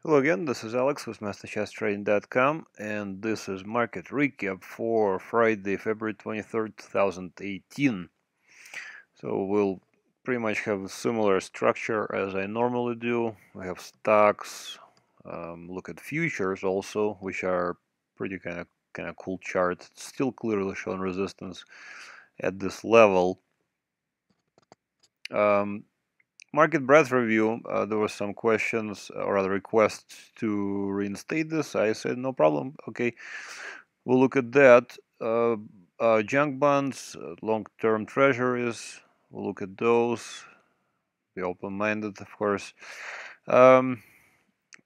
Hello again, this is Alex with MasterChartsTrading.com, and this is market recap for Friday, February 23rd, 2018. So we'll pretty much have a similar structure as I normally do. We have stocks, look at futures also, which are pretty kind of cool chart. Still clearly showing resistance at this level. Um, Market breadth review, there were some questions or other requests to reinstate this. I said no problem. Okay, we'll look at that. Junk bonds, long-term treasuries, we'll look at those. Be open-minded, of course. Um,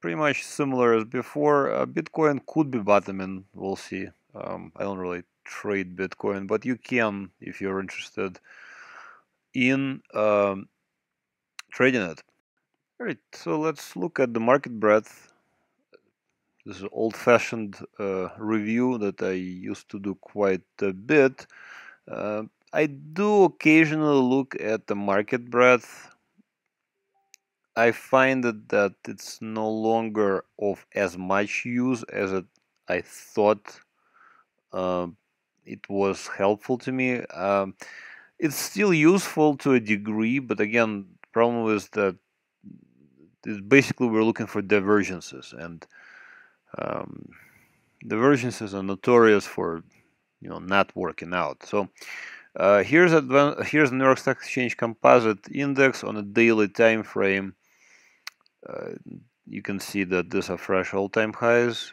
Pretty much similar as before. Bitcoin could be bottoming. We'll see. I don't really trade Bitcoin, but you can if you're interested in trading it. All right, so let's look at the market breadth. This is an old-fashioned review that I used to do quite a bit. Uh, I do occasionally look at the market breadth. I find that it's no longer of as much use as I thought uh, it was helpful to me. It's still useful to a degree, but again, the problem is that basically we're looking for divergences, and um, divergences are notorious for not working out. So here's the New York Stock Exchange Composite Index on a daily time frame. Uh, you can see that these are fresh all-time highs.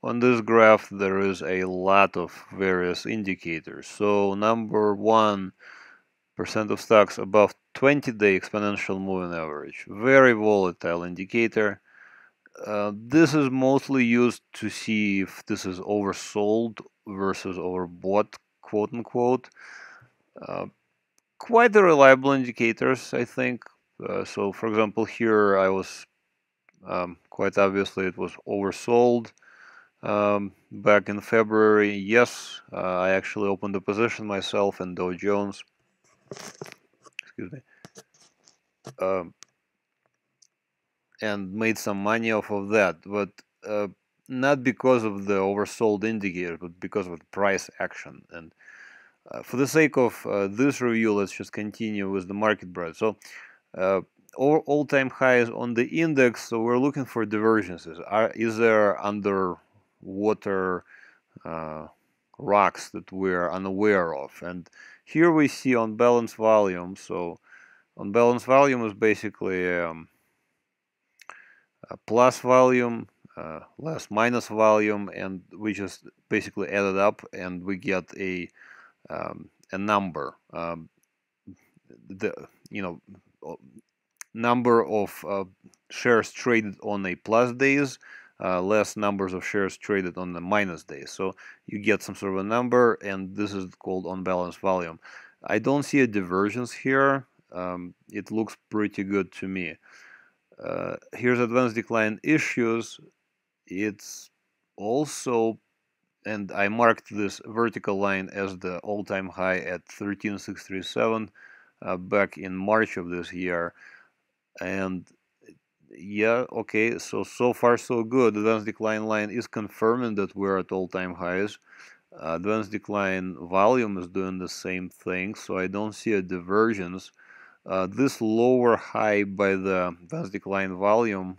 On this graph, there is a lot of various indicators. So number one, percent of stocks above 20-day exponential moving average. Very volatile indicator. This is mostly used to see if this is oversold versus overbought, quote unquote. Uh, Quite a reliable indicators, I think. So, for example, here I was quite obviously it was oversold back in February. Yes, I actually opened a position myself in Dow Jones. Excuse me. Um, and made some money off of that, but not because of the oversold indicator, but because of the price action. And for the sake of this review, let's just continue with the market breadth. So uh, all-time highs on the index. So we're looking for divergences. Is there underwater rocks that we're unaware of? And here we see unbalanced volume. So unbalanced volume is basically plus volume less minus volume, and we just basically add it up and we get a number. The number of shares traded on a plus days, less numbers of shares traded on the minus days. So you get some sort of a number, and this is called unbalanced volume. I don't see a divergence here. It looks pretty good to me. Here's advanced decline issues. It's also, and I marked this vertical line as the all-time high at 13,637 back in March of this year. And yeah, okay, so far so good. Advanced decline line is confirming that we're at all-time highs. Advanced decline volume is doing the same thing, so I don't see a divergence. This lower high by the advanced decline volume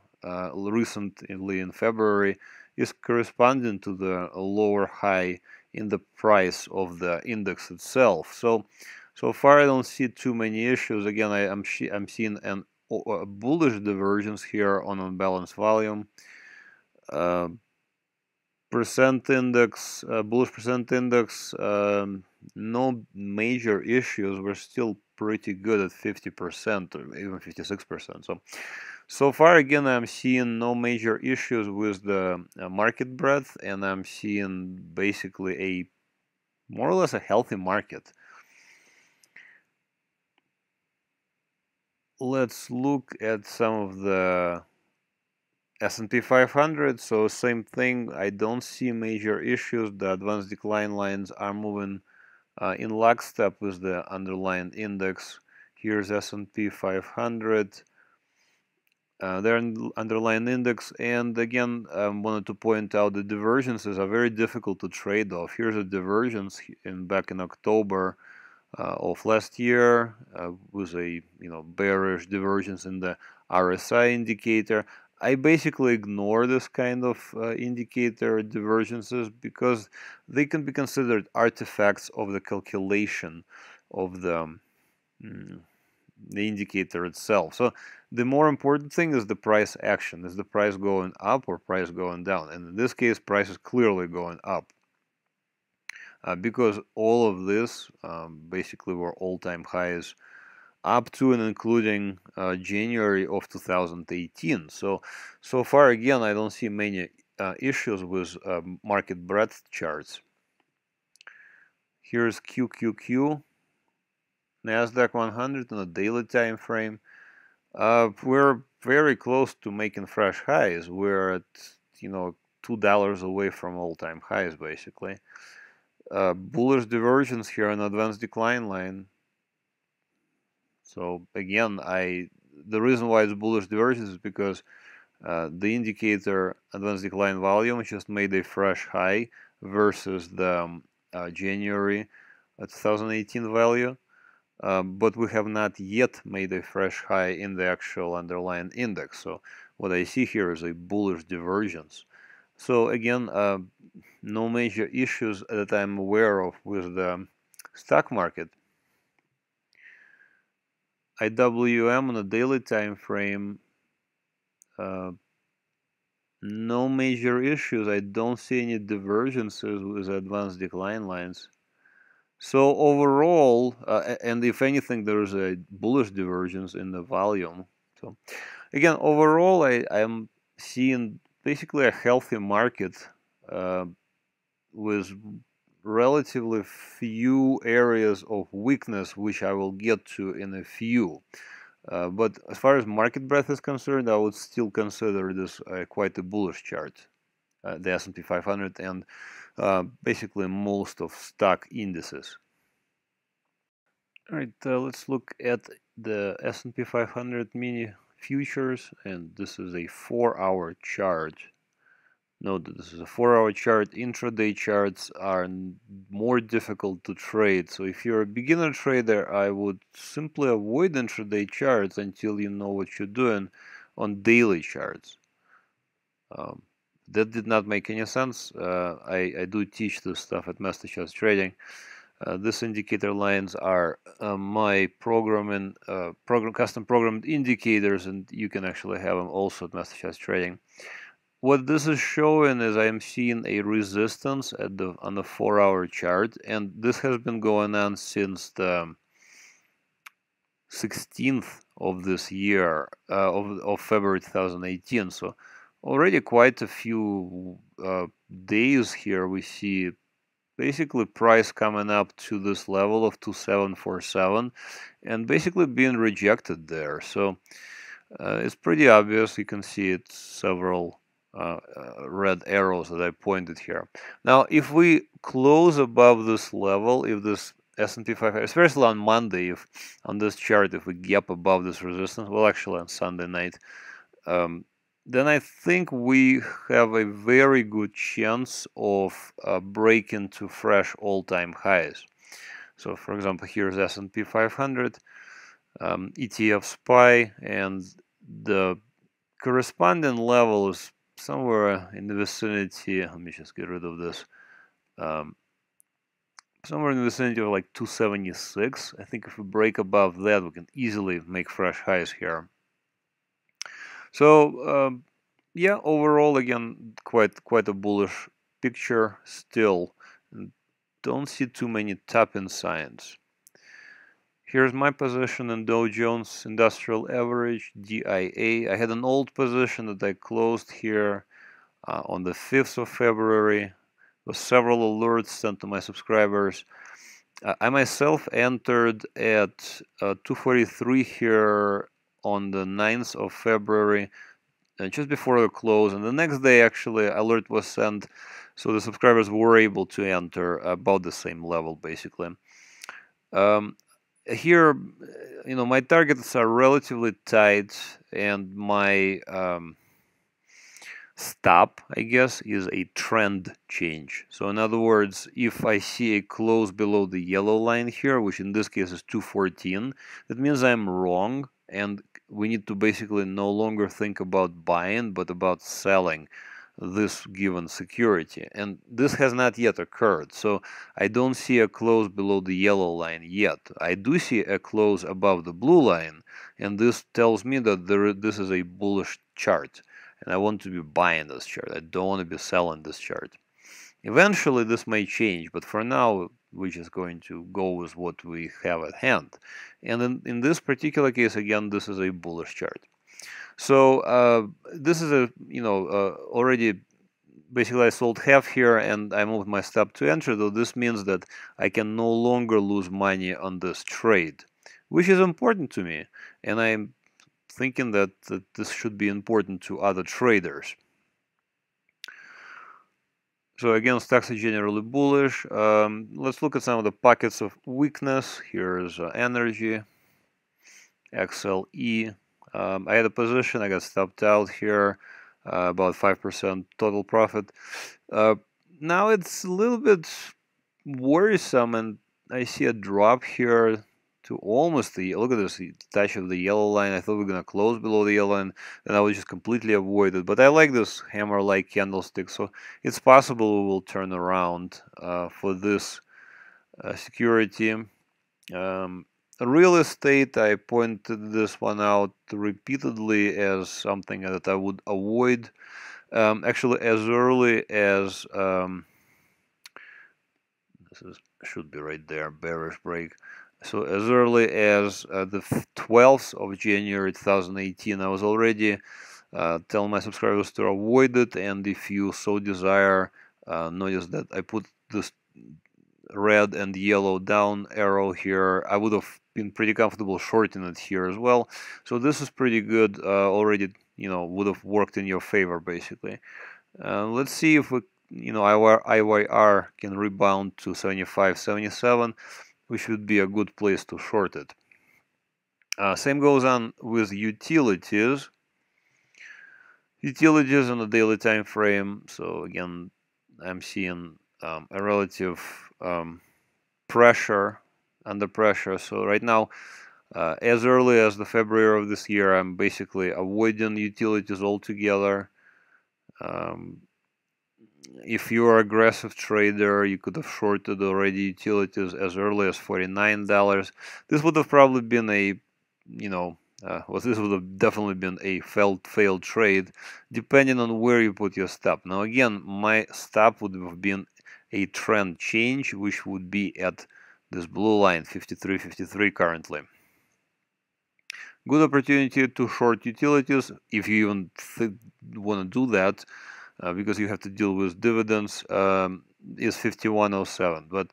recently in February is corresponding to the lower high in the price of the index itself. So far I don't see too many issues. Again, I'm seeing a bullish divergence here on unbalanced volume. Uh, Percent index, bullish percent index, no major issues. We're still pretty good at 50% or even 56%. So far, again, I'm seeing no major issues with the market breadth, and I'm seeing basically a more or less a healthy market. Let's look at some of the S&P 500. So same thing. I don't see major issues. The advanced decline lines are moving in lockstep with the underlying index. Here's S&P 500. their underlying index. And again, I wanted to point out the divergences are very difficult to trade off. Here's a divergence back in October of last year with a bearish divergence in the RSI indicator. I basically ignore this kind of indicator divergences because they can be considered artifacts of the calculation of the indicator itself. So the more important thing is the price action. Is the price going up or price going down? And in this case, price is clearly going up. Because all of this basically were all-time highs up to and including January of 2018. So far, again, I don't see many issues with market breadth charts. Here's QQQ, NASDAQ 100 on a daily time frame. We're very close to making fresh highs. We're at $2 away from all-time highs, basically. Bullish divergence here on advanced decline line. So again, the reason why it's bullish divergence is because the indicator advanced decline volume just made a fresh high versus the January 2018 value, but we have not yet made a fresh high in the actual underlying index. So what I see here is a bullish divergence. So again, no major issues that I'm aware of with the stock market. IWM on a daily time frame, no major issues. I don't see any divergences with advanced decline lines. So overall, and if anything, there's a bullish divergence in the volume. So again, overall, I'm seeing basically a healthy market with relatively few areas of weakness, which I will get to in a few. But as far as market breadth is concerned, I would still consider this quite a bullish chart, the S&P 500 and basically most of stock indices. All right, let's look at the S&P 500 mini futures, and this is a 4-hour chart. Note that this is a 4-hour chart. Intraday charts are more difficult to trade. So if you're a beginner trader, I would simply avoid intraday charts until you know what you're doing on daily charts. That did not make any sense. I do teach this stuff at MasterCharts Trading. This indicator lines are my custom programmed indicators, and you can actually have them also at MasterCharts Trading. What this is showing is I am seeing a resistance on the 4-hour chart, and this has been going on since the 16th of this year, of February 2018. So already quite a few days here we see basically price coming up to this level of 2747 and basically being rejected there. So it's pretty obvious. You can see it several red arrows that I pointed here. Now, if we close above this level, if this S&P 500, especially on Monday, if on this chart, if we gap above this resistance, well, actually on Sunday night, then I think we have a very good chance of breaking to fresh all-time highs. So, for example, here's S&P 500, ETF SPY, and the corresponding level is somewhere in the vicinity, let me just get rid of this, somewhere in the vicinity of like 276. I think if we break above that, we can easily make fresh highs here. So yeah, overall, again, quite a bullish picture still. Don't see too many tapping signs. Here's my position in Dow Jones Industrial Average, DIA. I had an old position that I closed here on the 5th of February with several alerts sent to my subscribers. I myself entered at 243 here on the 9th of February, just before the close, and the next day actually alert was sent, so the subscribers were able to enter about the same level basically. here, my targets are relatively tight, and my stop, I guess, is a trend change. So in other words, if I see a close below the yellow line here, which in this case is 214, that means I'm wrong, and we need to basically no longer think about buying but about selling this given security. And this has not yet occurred, so I don't see a close below the yellow line yet. I do see a close above the blue line, and this tells me that this is a bullish chart, and I want to be buying this chart. I don't want to be selling this chart. Eventually this may change, but for now we're just going to go with what we have at hand. And in this particular case, again, this is a bullish chart. So this is already basically I sold half here and I moved my stop to entry, though this means that I can no longer lose money on this trade, which is important to me, and I'm thinking that this should be important to other traders. So again, stocks are generally bullish. Let's look at some of the pockets of weakness. Here's energy, XLE. I had a position, I got stopped out here, about 5% total profit. Now it's a little bit worrisome, and I see a drop here to almost look at this touch of the yellow line. I thought we were gonna close below the yellow line, and I would just completely avoid it. But I like this hammer-like candlestick, so it's possible we will turn around for this security. Real estate, I pointed this one out repeatedly as something that I would avoid. Actually, as early as should be right there, bearish break. So as early as the 12th of January 2018, I was already telling my subscribers to avoid it, and if you so desire, notice that I put this red and yellow down arrow here. I would have been pretty comfortable shorting it here as well. So this is pretty good already, would have worked in your favor basically. Let's see if we, IYR can rebound to 75, 77, which would be a good place to short it. Same goes on with utilities. Utilities on a daily time frame. So again, I'm seeing a relative pressure, under pressure. So right now, as early as the February of this year, I'm basically avoiding utilities altogether. If you are an aggressive trader, you could have shorted already utilities as early as $49. This would have probably been a, this would have definitely been a failed trade, depending on where you put your stop. Now again, my stop would have been a trend change, which would be at this blue line, 53.53 currently. Good opportunity to short utilities if you even want to do that. Because you have to deal with dividends, is 51.07. But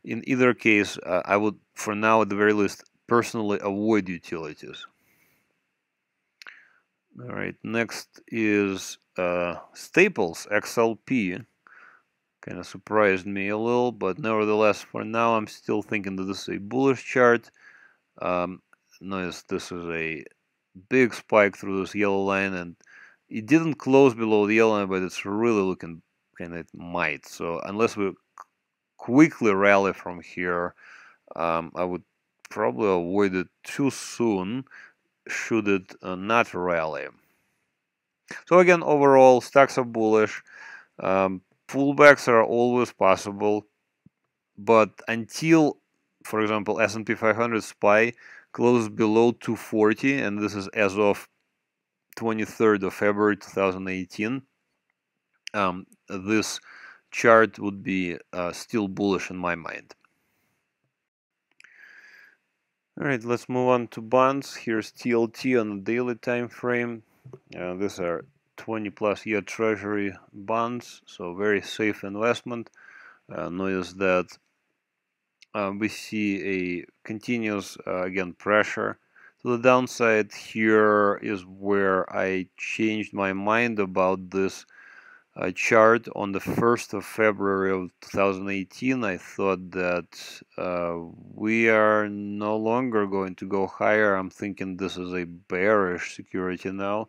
in either case, I would, for now at the very least, personally avoid utilities. All right, next is staples, XLP. Kind of surprised me a little, but nevertheless, for now, I'm still thinking that this is a bullish chart. Notice this is a big spike through this yellow line, and it didn't close below the yellow line, but it's really looking kind of it might. So unless we quickly rally from here, I would probably avoid it too soon should it not rally. So again, overall, stocks are bullish. Pullbacks are always possible, but until, for example, S&P 500 SPY closes below 240, and this is as of 23rd of February 2018, this chart would be still bullish in my mind. All right, let's move on to bonds. Here's TLT on the daily time frame. These are 20+ year treasury bonds, so very safe investment. Notice that we see a continuous, again, pressure to the downside. Here is where I changed my mind about this chart on the 1st of February of 2018, I thought that we are no longer going to go higher. I'm thinking this is a bearish security now.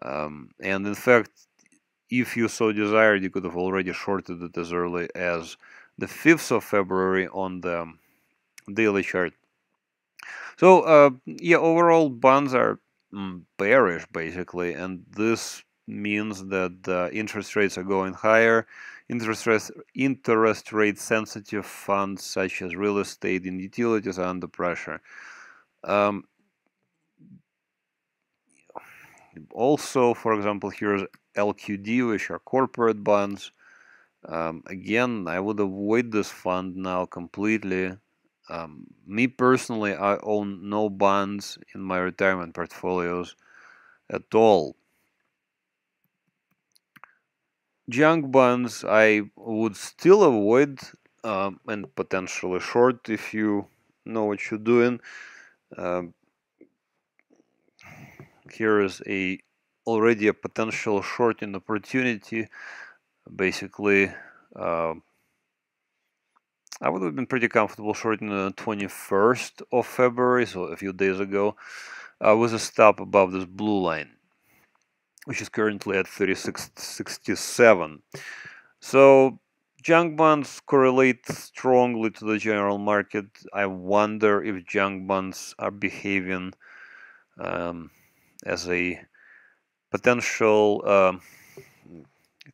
And in fact, if you so desired, you could have already shorted it as early as the 5th of February on the daily chart. So yeah, overall bonds are bearish basically, and this means that interest rates are going higher. Interest rate sensitive funds such as real estate and utilities are under pressure. Also, for example, here's LQD, which are corporate bonds. Again, I would avoid this fund now completely. Me personally, I own no bonds in my retirement portfolios at all. Junk bonds I would still avoid and potentially short if you know what you're doing. Here is already a potential shorting opportunity. Basically, I would have been pretty comfortable shorting on the 21st of February, so a few days ago, with a stop above this blue line, which is currently at 36.67. So junk bonds correlate strongly to the general market. I wonder if junk bonds are behaving as a potential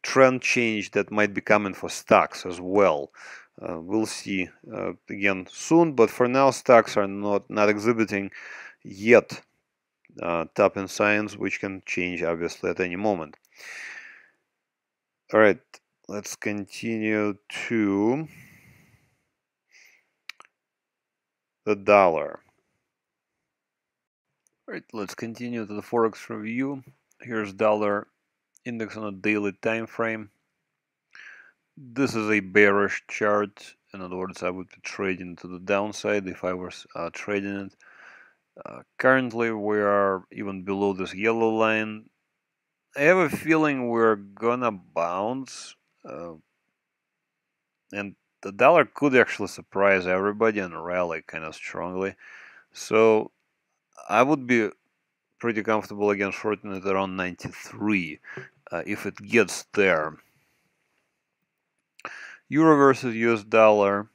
trend change that might be coming for stocks as well. We'll see again soon, but for now stocks are not exhibiting yet top-end signs, which can change obviously at any moment. All right, let's continue to the dollar. All right, let's continue to the Forex review. Here's dollar index on a daily time frame. This is a bearish chart. In other words, I would be trading to the downside if I was trading it. Currently, we are even below this yellow line. I have a feeling we're gonna bounce, and the dollar could actually surprise everybody and rally kind of strongly. So I would be pretty comfortable again shorting it around 93 if it gets there. Euro versus US dollar.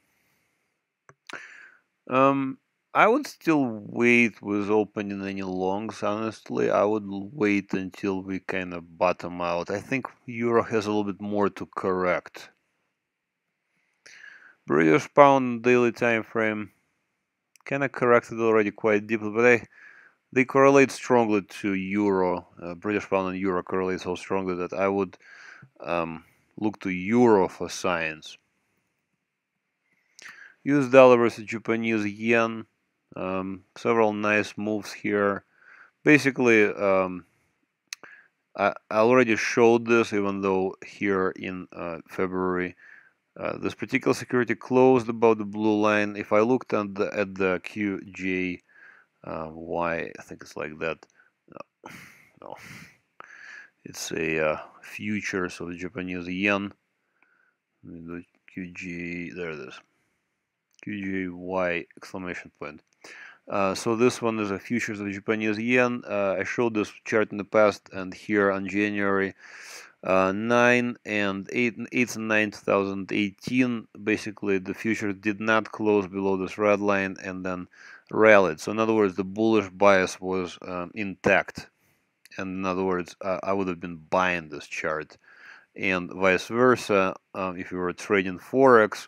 I would still wait with opening any longs, honestly. I would wait until we kind of bottom out. I think Euro has a little bit more to correct. British pound daily time frame kind of corrected already quite deeply, but they correlate strongly to Euro. British pound and Euro correlate so strongly that I would look to Euro for signs. US dollar versus Japanese yen. Several nice moves here. Basically, I already showed this, even though here in February, this particular security closed above the blue line. If I looked at the QJ, I think it's like that. No, it's a futures of the Japanese yen. The QJ, there it is. QJY exclamation point. So this one is a futures of Japanese yen. I showed this chart in the past, and here on January 9 and 8th and 9, 2018, basically the futures did not close below this red line and then rallied. So in other words, the bullish bias was intact. And in other words, I would have been buying this chart. And vice versa, if you were trading Forex,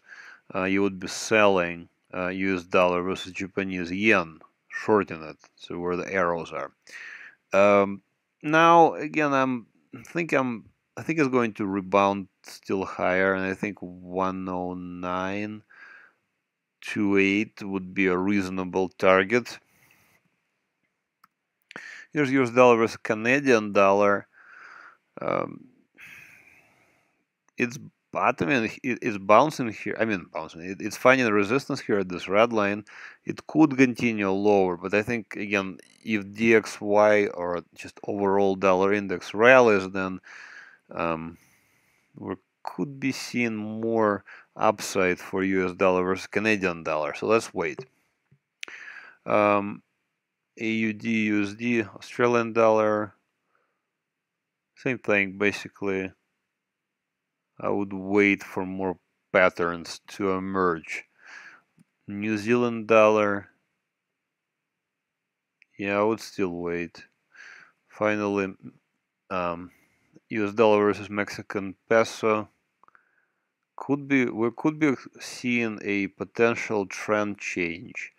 you would be selling US dollar versus Japanese yen, shorting it, so where the arrows are. Now again, I think it's going to rebound still higher, and I think 109.28 would be a reasonable target. Here's US dollar versus Canadian dollar. It's bottoming, it's bouncing here. I mean, it's finding resistance here at this red line. It could continue lower, but I think again, if DXY or just overall dollar index rallies, then we could be seeing more upside for US dollar versus Canadian dollar. So let's wait. AUD, USD, Australian dollar, same thing basically. I would wait for more patterns to emerge. New Zealand dollar, yeah, I would still wait. Finally, US dollar versus Mexican peso. We could be seeing a potential trend change.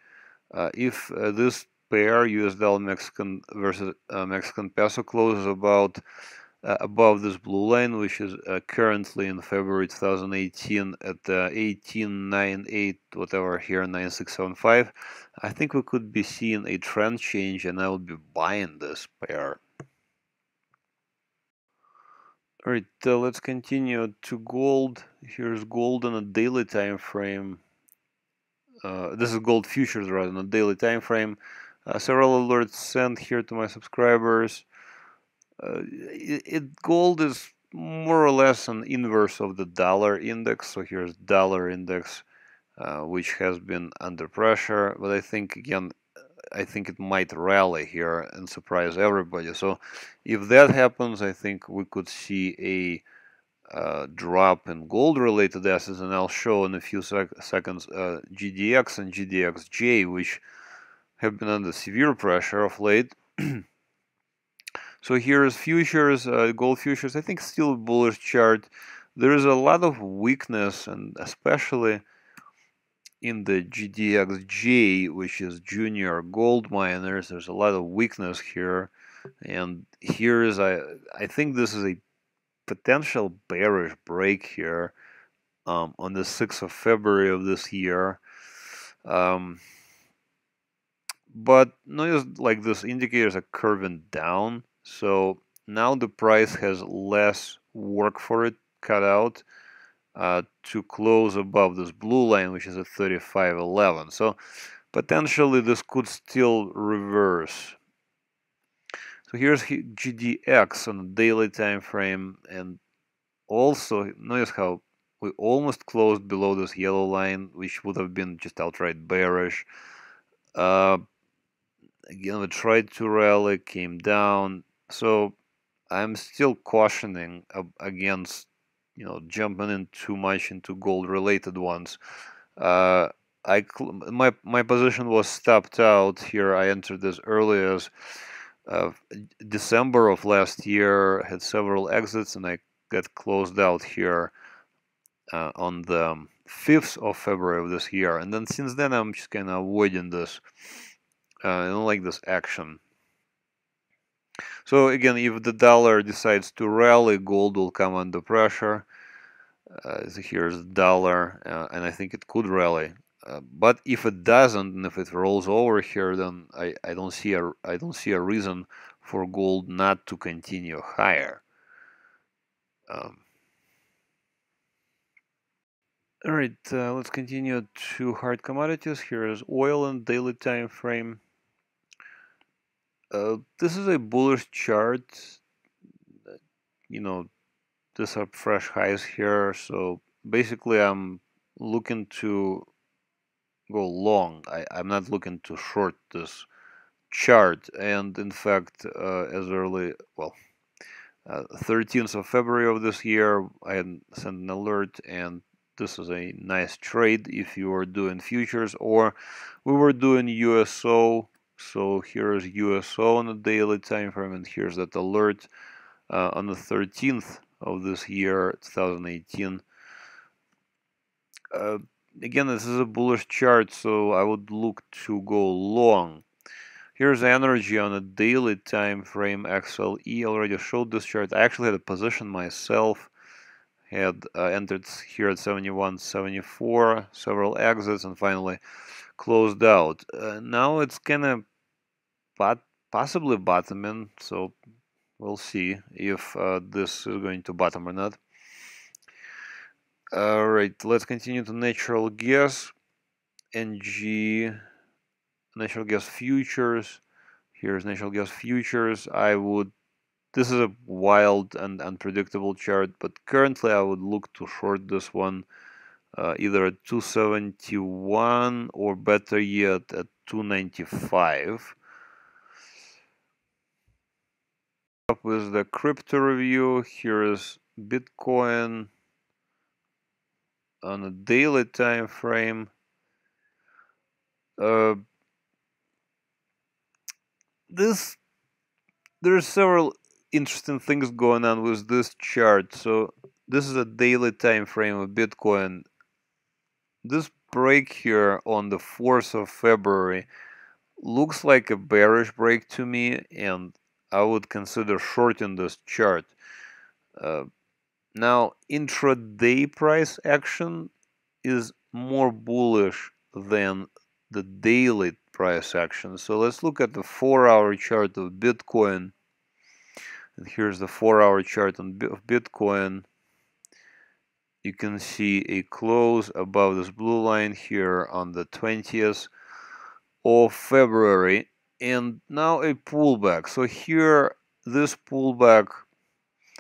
If this pair, US dollar Mexican versus Mexican peso, closes above this blue line, which is currently in February 2018 at 1898, whatever here, 9675, I think we could be seeing a trend change, and I would be buying this pair. All right, let's continue to gold. Here's gold on a daily time frame. This is gold futures rather than a daily time frame. Several alerts sent here to my subscribers. Gold is more or less an inverse of the dollar index. So here's dollar index, which has been under pressure. But I think again, I think it might rally here and surprise everybody. So if that happens, I think we could see a drop in gold-related assets, and I'll show in a few seconds GDX and GDXJ, which have been under severe pressure of late. So here's futures, gold futures. I think still a bullish chart. There is a lot of weakness, and especially in the GDXJ, which is junior gold miners. There's a lot of weakness here, and here is I think this is a potential bearish break here on the 6th of February of this year. But notice like this indicators are curving down, so now the price has less work for it cut out to close above this blue line, which is at 35.11. So potentially this could still reverse. So here's GDX on a daily time frame, and also notice how we almost closed below this yellow line, which would have been just outright bearish. Again, we tried to rally, came down. So I'm still cautioning against, jumping in too much into gold-related ones. My position was stopped out here. I entered this early as December of last year, had several exits, and I got closed out here on the 5th of February of this year. And then since then, I'm just kind of avoiding this. I don't like this action. So again, if the dollar decides to rally, gold will come under pressure. So here's the dollar, and I think it could rally. But if it doesn't, and if it rolls over here, then I don't see a reason for gold not to continue higher. All right, let's continue to hard commodities. Here is oil on daily time frame. This is a bullish chart. These are fresh highs here. So basically, I'm looking to go long. I'm not looking to short this chart. And in fact, as early, 13th of February of this year, I had sent an alert, and this is a nice trade if you are doing futures, or we were doing USO. So here's USO on the daily time frame, and here's that alert on the 13th of this year, 2018. Again, this is a bullish chart, so I would look to go long. Here's energy on a daily time frame. XLE already showed this chart. I actually had a position myself. Had entered here at 71.74, several exits, and finally closed out. Now it's kind of possibly bottoming, so we'll see if this is going to bottom or not. All right, let's continue to natural gas. NG, natural gas futures. Here's natural gas futures. I would This is a wild and unpredictable chart, but currently I would look to short this one either at 271 or better yet at 295. Up with the crypto review, here is Bitcoin on a daily time frame. There's several interesting things going on with this chart. So this is a daily time frame of Bitcoin. This break here on the 4th of February looks like a bearish break to me, and I would consider shorting this chart. Now, intraday price action is more bullish than the daily price action. So let's look at the 4-hour chart of Bitcoin. And here's the 4-hour chart of Bitcoin. You can see a close above this blue line here on the 20th of February, and now a pullback. So here, this pullback,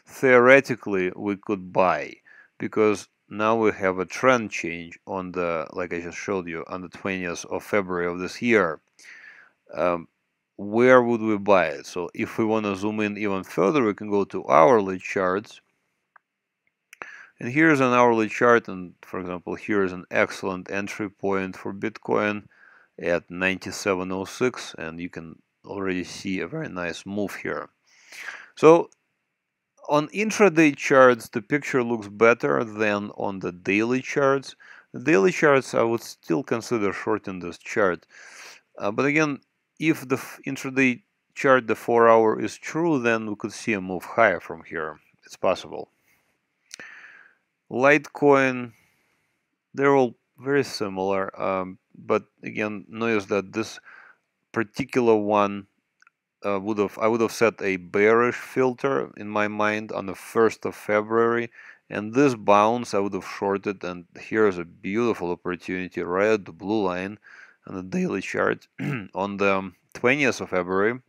theoretically, we could buy, because now we have a trend change on the, like I just showed you, on the 20th of February of this year. Where would we buy it? So if we want to zoom in even further, we can go to hourly charts. And here's an hourly chart, and for example, here's an excellent entry point for Bitcoin at 97.06, and you can already see a very nice move here. So on intraday charts, the picture looks better than on the daily charts. The daily charts, I would still consider shorting this chart. But again, if the intraday chart, the 4-hour, is true, then we could see a move higher from here. It's possible. Litecoin, they're all very similar, but again, notice that this particular one I would have set a bearish filter in my mind on the 1st of February, and this bounce I would have shorted, and here's a beautiful opportunity right at the blue line on the daily chart on the 20th of February.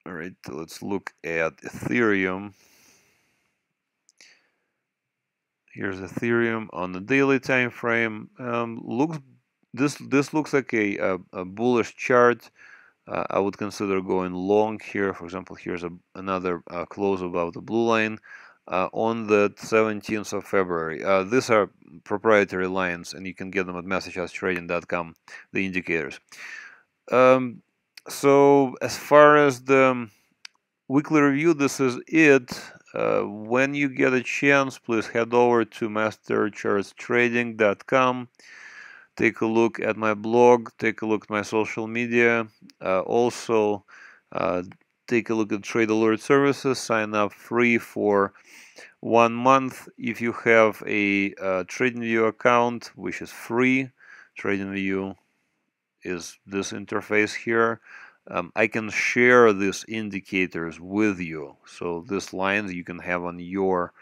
All right, let's look at Ethereum. Here's Ethereum on the daily time frame. This looks like a bullish chart. I would consider going long here. For example, here's another close above the blue line on the 17th of February. These are proprietary lines, and you can get them at MasterChartsTrading.com, the indicators. So as far as the weekly review, this is it. When you get a chance, please head over to MasterChartsTrading.com. Take a look at my blog, take a look at my social media. Also, take a look at Trade Alert services. Sign up free for 1 month. If you have a TradingView account, which is free, TradingView is this interface here. I can share these indicators with you. So these lines you can have on your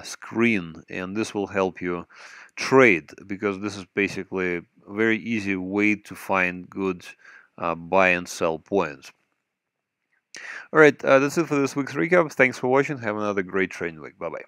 screen, and this will help you trade, because this is basically a very easy way to find good buy and sell points. All right, that's it for this week's recap. Thanks for watching. Have another great trading week. Bye-bye.